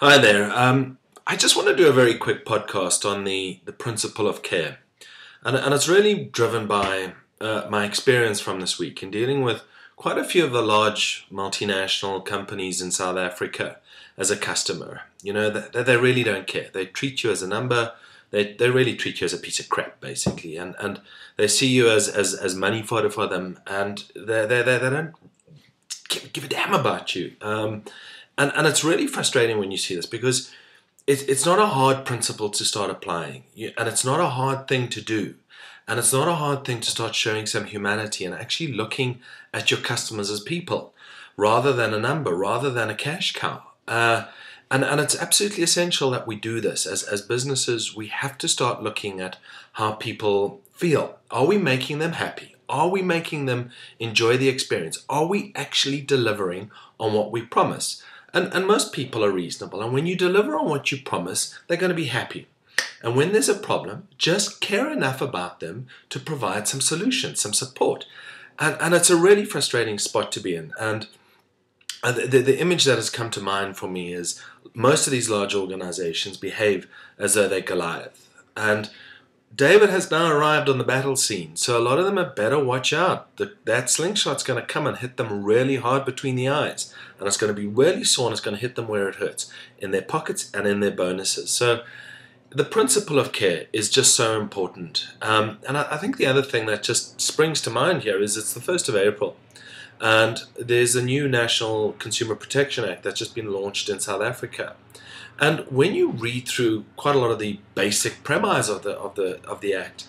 Hi there. I just want to do a very quick podcast on the principle of care. And it's really driven by my experience from this week in dealing with quite a few of the large multinational companies in South Africa as a customer. You know, they really don't care. They treat you as a number. They really treat you as a piece of crap, basically. And they see you as money fodder for them. And they don't give a damn about you. And it's really frustrating when you see this because it's not a hard principle to start applying, and it's not a hard thing to do, and it's not a hard thing to start showing some humanity and actually looking at your customers as people rather than a number, rather than a cash cow. And it's absolutely essential that we do this. As businesses, we have to start looking at how people feel. Are we making them happy? Are we making them enjoy the experience? Are we actually delivering on what we promise? And most people are reasonable. And when you deliver on what you promise, they're going to be happy. And when there's a problem, just care enough about them to provide some solutions, some support. And it's a really frustrating spot to be in. And the image that has come to mind for me is most of these large organizations behave as though they're Goliath. And David has now arrived on the battle scene, so a lot of them had better watch out. That slingshot's going to come and hit them really hard between the eyes, and it's going to be really sore, and it's going to hit them where it hurts, in their pockets and in their bonuses. So the principle of care is just so important. And I think the other thing that just springs to mind here is it's the 1st of April, and there's a new National Consumer Protection Act that's just been launched in South Africa. And when you read through quite a lot of the basic premise of the act,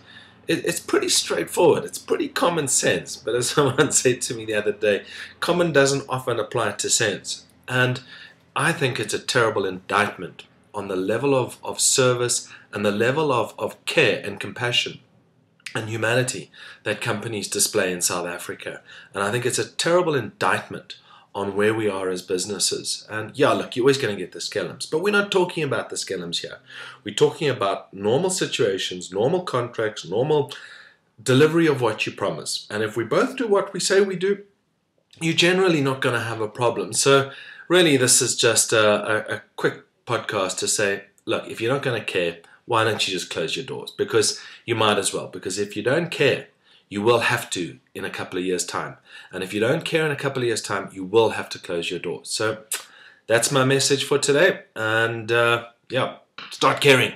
it's pretty straightforward. It's pretty common sense. But as someone said to me the other day, common doesn't often apply to sense. And I think it's a terrible indictment on the level of service and the level of care and compassion and humanity that companies display in South Africa. And I think it's a terrible indictment on where we are as businesses. And yeah, look, you're always going to get the skelms, but we're not talking about the skelms here. We're talking about normal situations, normal contracts, normal delivery of what you promise. And if we both do what we say we do, you're generally not going to have a problem. So really, this is just a quick podcast to say, look, if you're not going to care, why don't you just close your doors? Because you might as well. Because if you don't care, you will have to in a couple of years' time. And if you don't care in a couple of years' time, you will have to close your doors. So that's my message for today. And yeah, start caring.